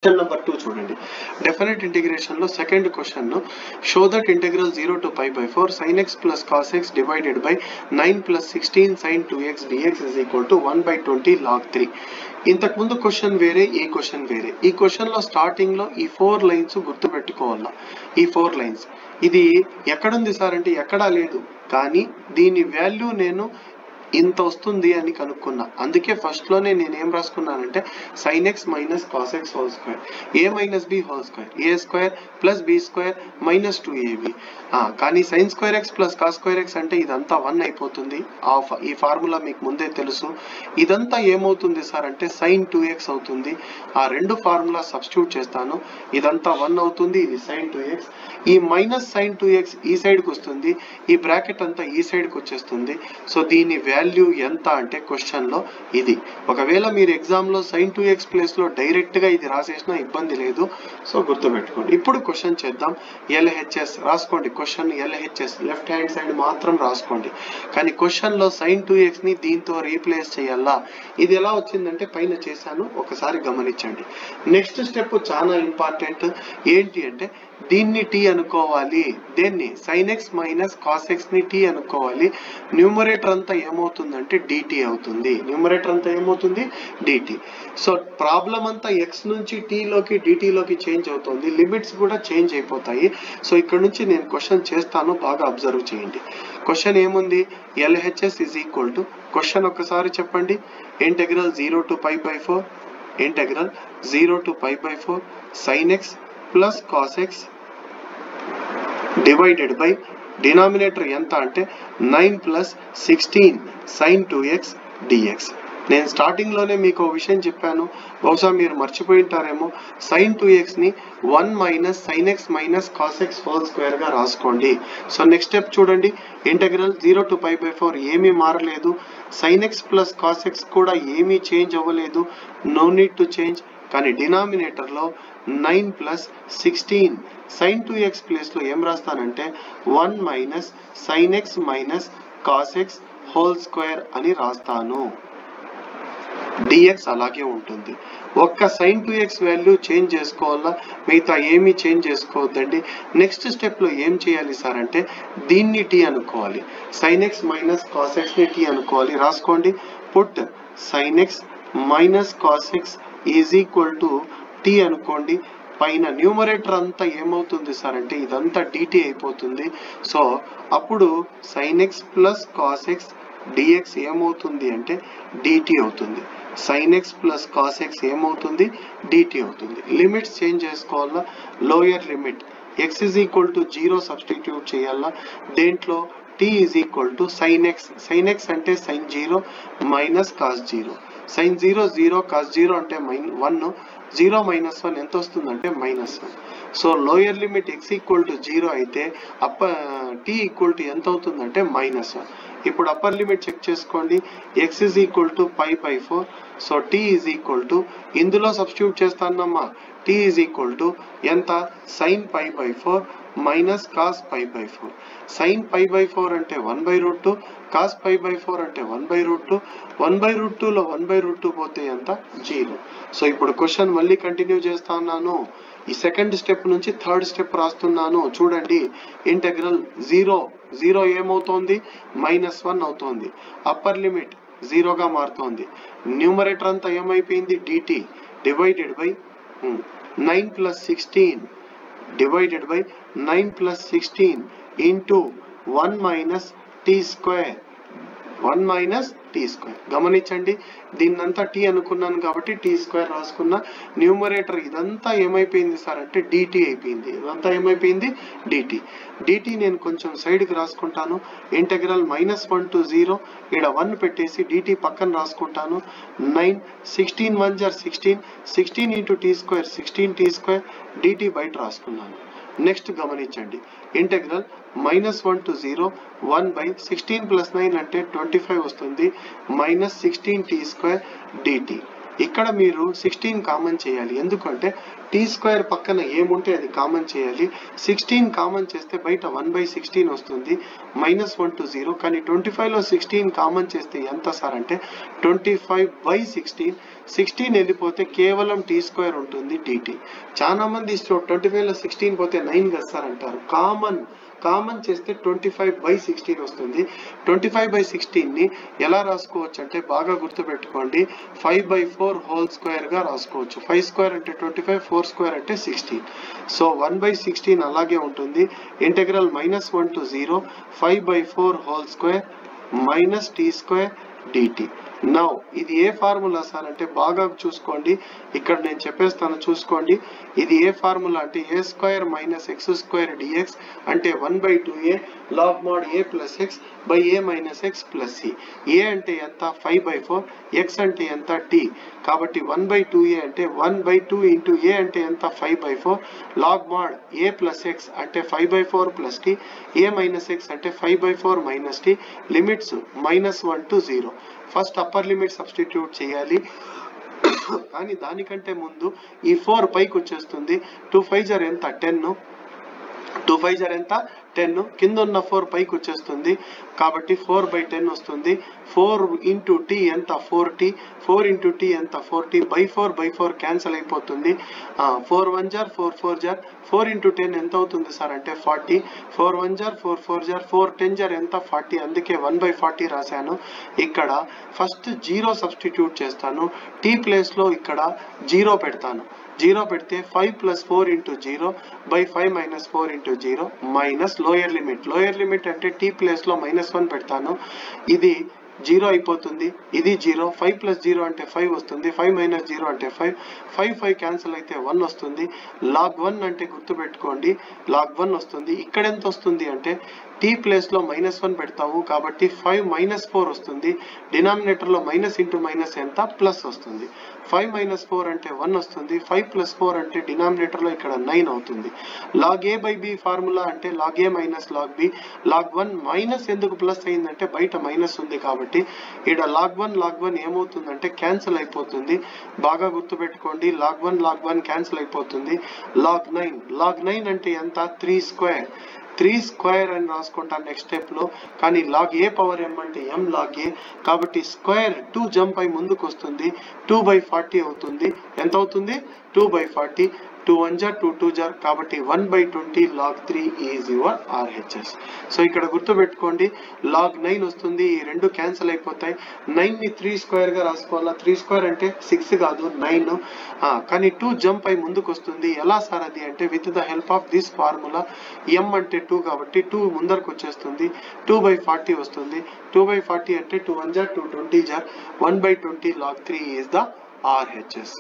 Question number 2 చూడండి. Definite integration లో second question show that integral 0 to pi by 4 sin x plus cos x divided by 9 plus 16 sin 2x dx is equal to 1 by 20 log 3. ఇంతకు ముందు question వేరే, ఈ question వేరే. ఈ question లో starting లో ఈ 4 లైన్స్ గుర్తు పెట్టుకోవాలా. ఈ 4 లైన్స్ ఇది ఎక్కడుంది సార్ అంటే ఎక్కడా లేదు, కానీ దీని వాల్యూ నేను ఇంత వస్తుంది అని కనుక్కున్నా. అందుకే ఫస్ట్ లోనే నేను ఏం రాసుకున్నానంటే sin x minus cos x whole square a minus b whole square a square plus b square minus 2ab. కానీ sin square x plus cos square x అంటే ఇదంతా 1 అయిపోతుంది. ఈ ఫార్ములా మీకు ముందే తెలుసు. ఇదంతా ఏమవుతుంది సార్ అంటే sin 2x అవుతుంది. ఆ రెండు ఫార్ములా సబ్స్టిట్యూట్ చేస్తాను, ఇదంతా 1 అవుతుంది, ఇది sin 2x. ఈ మైనస్ sin 2x ఈ సైడ్ కి వస్తుంది, ఈ బ్రాకెట్ అంతా ఈ సైడ్ కి వచ్చేస్తుంది. సో దీని వాల్యూ ఎంత అంటే క్వశ్చన్ లో ఇది. ఒకవేళ మీరు ఎగ్జామ్ లో sin 2x ప్లేస్ లో డైరెక్ట్ గా ఇది రాసేసినా ఇబ్బంది లేదు. సో గుర్తుపెట్టుకోండి. ఇప్పుడు క్వశ్చన్ చేద్దాం. LHS రాసుకోండి. Question LHS left hand side మాత్రం రాసుకోండి. కానీ క్వశ్చన్ లో sin 2x ని దీంతో రీప్లేస్ చేయాలా. ఇది ఎలా వచ్చిందంటే పైన చేశాను, ఒకసారి గమనించండి. నెక్స్ట్ స్టెప్ చాలా ఇంపార్టెంట్. ఏంటి అంటే దీన్ని t అనుకోవాలి, దేన్ని sin x minus cos x ని t అనుకోవాలి. న్యూమరేటర్ అంతా ఏమవుతుందంటే dt అవుతుంది. న్యూమరేటర్ అంతా ఏమవుతుంది dt. సో ప్రాబ్లం అంతా x నుంచి t లోకి dt లోకి చేంజ్ అవుతుంది, లిమిట్స్ కూడా చేంజ్ అయిపోతాయి. సో ఇక్కడ నుంచి నేను క్వశ్చన్ చేస్తాను, బాగా అబ్జర్వ్ చేయండి. క్వశ్చన్ ఏముంది, LHS is equal to, question ఒక్కసారి చెప్పండి, integral 0 to pi by 4 integral 0 to pi by 4 sin x plus cos x divided by denominator ఎంత అంటే 9 ప్లస్ 16 sin 2x dx. నేను స్టార్టింగ్ లోనే మీకు ఒక విషయం చెప్పాను, బహుశా మీరు మర్చిపోయి ఉంటారేమో. sin 2x ని 1 minus sin x minus cos x whole square గా రాసుకోండి. సో నెక్స్ట్ స్టెప్ చూడండి, ఇంటెగ్రల్ 0 to pi by 4 ఏమీ మారలేదు, sin x plus cos x కూడా ఏమీ చేంజ్ అవ్వలేదు, నో నీడ్ టు చేంజ్. కానీ డినామినేటర్ లో 9 ప్లస్ 16 sin 2x ప్లేస్ లో ఏం రాస్తానంటే 1 minus sin x minus cos x whole square అని రాస్తాను. dx అలాగే ఉంటుంది. ఒక్క sin 2x వాల్యూ చేంజ్ చేసుకోవాలా, మిగతా ఏమీ చేంజ్ చేసుకోవద్దండి. నెక్స్ట్ స్టెప్ లో ఏం చేయాలి సార్ అంటే దీన్ని t అనుకోవాలి, sin x minus cos x ని t అనుకోవాలి. రాసుకోండి, put sin x minus cos x is equal to t అనుకోండి. పైన న్యూమరేటర్ అంతా ఏమవుతుంది సార్ అంటే ఇదంతా dt అయిపోతుంది. సో అప్పుడు sin x plus cos x dx ఏమవుతుంది అంటే dt అవుతుంది. sin x plus cos x ఏమవుతుంది dt అవుతుంది. లిమిట్స్ చేంజ్ చేసుకోవాలా, lower limit x is equal to 0 substitute చేయాలా. దేంట్లో t is equal to sin x, sin x అంటే sin 0 minus cos 0, sin 0 0 cos 0 అంటే 1, 0 మైనస్ 1 ఎంత వస్తుందంటే minus 1. So lower limit x equal to 0 అయితే t equal to ఎంత అవుతుందంటే minus 1. ఇప్పుడు అప్పర్ లిమిట్ చెక్ చేసుకోండి, x is equal to pi by 4. So t is equal to, ఇందులో substitute చేస్తానమ్మా, t is equal to ఎంత sin pi by 4 minus cos pi by 4. sin pi by 4 అంటే 1 by root 2, cos pi by 4 అంటే 1 by root 2. 1 by root 2 లో 1 by root 2 పోతే ఎంత 0. So ఇప్పుడు question మళ్ళీ కంటిన్యూ చేస్తా ఉన్నాను. ఈ సెకండ్ స్టెప్ నుంచి థర్డ్ స్టెప్ రాస్తున్నాను. చూడండి, ఇంటెగ్రల్ 0 ఏమవుతోంది మైనస్ 1 అవుతోంది, అప్పర్ లిమిట్ 0 గా మారుతోంది, న్యూమరేటర్ అంతా ఏమైపోయింది dt divided by 9 plus 16 divided by 9 plus 16 into 1 minus t square, 1 minus t square. గమనించండి, దీన్నంతా t అనుకున్నాను కాబట్టి t స్క్వేర్ రాసుకున్నా. న్యూమరేటర్ ఇదంతా ఏమైపోయింది సార్ అంటే dt అయిపోయింది. ఇదంతా ఏమైపోయింది dt. నేను కొంచెం సైడ్కి రాసుకుంటాను. ఇంటెగ్రల్ -1 to 0, ఇక్కడ 1 పెట్టేసి dt పక్కన రాసుకుంటాను. 9 16 1 jar 16, 16 into t square 16 t square, dt బయట రాసుకున్నాను. నెక్స్ట్ గమనించండి, ఇంటెగ్రల్ -1 to 0, 1 by 16 plus 9 అంటే 25 వస్తుంది, మైనస్ 16 t స్క్వేర్ dt. ఇక్కడ మీరు 16 కామన్ చేయాలి, ఎందుకంటే టీ స్క్వేర్ పక్కన ఏముంటే అది కామన్ చేయాలి. 16 కామన్ చేస్తే బయట 1/16 వస్తుంది, -1 to 0. కానీ 25లో 16 కామన్ చేస్తే ఎంత సార్ అంటే 25/16. 16 వెళ్ళిపోతే కేవలం టీ స్క్వేర్ ఉంటుంది dt. చాలా మంది 25లో 16 పోతే 9 కదా సార్ అంటారు. కామన్ చేస్తే 25/16 వస్తుంది. 25/16 ని ఎలా రాసుకోవచ్చు అంటే బాగా గుర్తుపెట్టుకోండి, 5/4 హోల్ స్క్వేర్ గా రాసుకోవచ్చు. 5 స్క్వేర్ అంటే 25, 4 స్క్వేర్ అంటే 16. సో 1/16 అలాగే ఉంటుంది. Integral -1 to 0 5/4 whole square minus t square dt. Now ఇది ఏ ఫార్ములా సార్ అంటే బాగా చూసుకోండి, ఇక్కడ నేను చెప్పేస్తాను చూసుకోండి. ఇది ఏ ఫార్ములా అంటే a square minus x square dx అంటే 1/2a log mod a plus x by a minus x plus c. a అంటే ఎంత 5/4, x అంటే ఎంత t. కాబట్టి 1/2a అంటే 1/2 into a అంటే ఎంత 5/4 log mod a plus x అంటే 5/4 plus t, a minus x అంటే 5/4 minus t. Limits -1 to 0. First upper limit substitute చేయాలి, కానీ దానికంటే ముందు ఈ 4 పైకి వచ్చేస్తుంది. 2 5 ఎంత 10, 2 5 ఎంత 10, కింద ఉన్న 4 పైకి వచ్చేస్తుంది కాబట్టి 4/10 వస్తుంది. 4 into t ఎంత 4t, 4 into t ఎంత 4t, by4 క్యాన్సిల్ అయిపోతుంది. 4 1 jar 4 4 jar 4 into 10 ఎంత అవుతుంది సార్ అంటే 40. 4 1 jar 4 4 jar 4 10 jar ఎంత 40, అందుకే 1/40 రాశాను. ఇక్కడ ఫస్ట్ 0 సబ్స్టిట్యూట్ చేస్తాను, t ప్లేస్ లో ఇక్కడ 0 పెడతాను. 0 పెడితే 5 + 4 into 0 by 5 minus 4 into 0 minus lower limit అంటే t ప్లేస్ లో -1 పెడతాను. ఇది 0 అయిపోతుంది, ఇది 0. 5 + 0 అంటే 5 వస్తుంది, 5 - 0 అంటే 5. 5 క్యాన్సిల్ అయితే 1 వస్తుంది. log 1 అంటే గుర్తుపెట్టుకోండి log 1 వస్తుంది. ఇక్కడ ఎంత వస్తుంది అంటే t ప్లేస్ లో -1 పెడతాము కాబట్టి 5 - 4 వస్తుంది. డినామినేటర్ లో మైనస్ ఇంటూ మైనస్ ఎంత ప్లస్ వస్తుంది. 5 - 4 అంటే 1 వస్తుంది. 5 + 4 అంటే డినామినేటర్ లో ఇక్కడ 9 అవుతుంది. log a by b formula అంటే log a minus log b. log 1 minus ఎందుకు ప్లస్ అయిందంటే బయట మైనస్ ఉంది కాబట్టి ఇక్కడ log 1 ఏమవుతుందంటే క్యాన్సిల్ అయిపోతుంది. బాగా గుర్తుపెట్టుకోండి, log 1 క్యాన్సిల్ అయిపోతుంది. log 9 అంటే ఎంత 3 స్క్వేర్ అని రాసుకుంటాను నెక్స్ట్ స్టెప్ లో. కానీ log a పవర్ m అంటే m log a కాబట్టి స్క్వేర్ 2 జంప్ అయి ముందుకు వస్తుంది, 2/40 అవుతుంది. ఎంత అవుతుంది 2/40. 2 1 jar 2 2 jar కాబట్టి 1/20 log 3 is your RHS. So ఇక్కడ గుర్తుపెట్టుకోండి log 9 వస్తుంది, ఈ రెండు క్యాన్సిల్ అయిపోతాయి. 9 ని 3 స్క్వేర్ గా రాసుకోవాలా. 3 స్క్వేర్ అంటే 6 కాదు 9, కానీ 2 జంప్ అయి ముందుకు వస్తుంది. ఎలా సార్ అది అంటే with the help of this formula. m అంటే 2 కాబట్టి 2 ముందరకు వచ్చేస్తుంది, 2/40 వస్తుంది. 2/40 అంటే 2 1 jar 2 20 jar 1/20 log 3 is the RHS.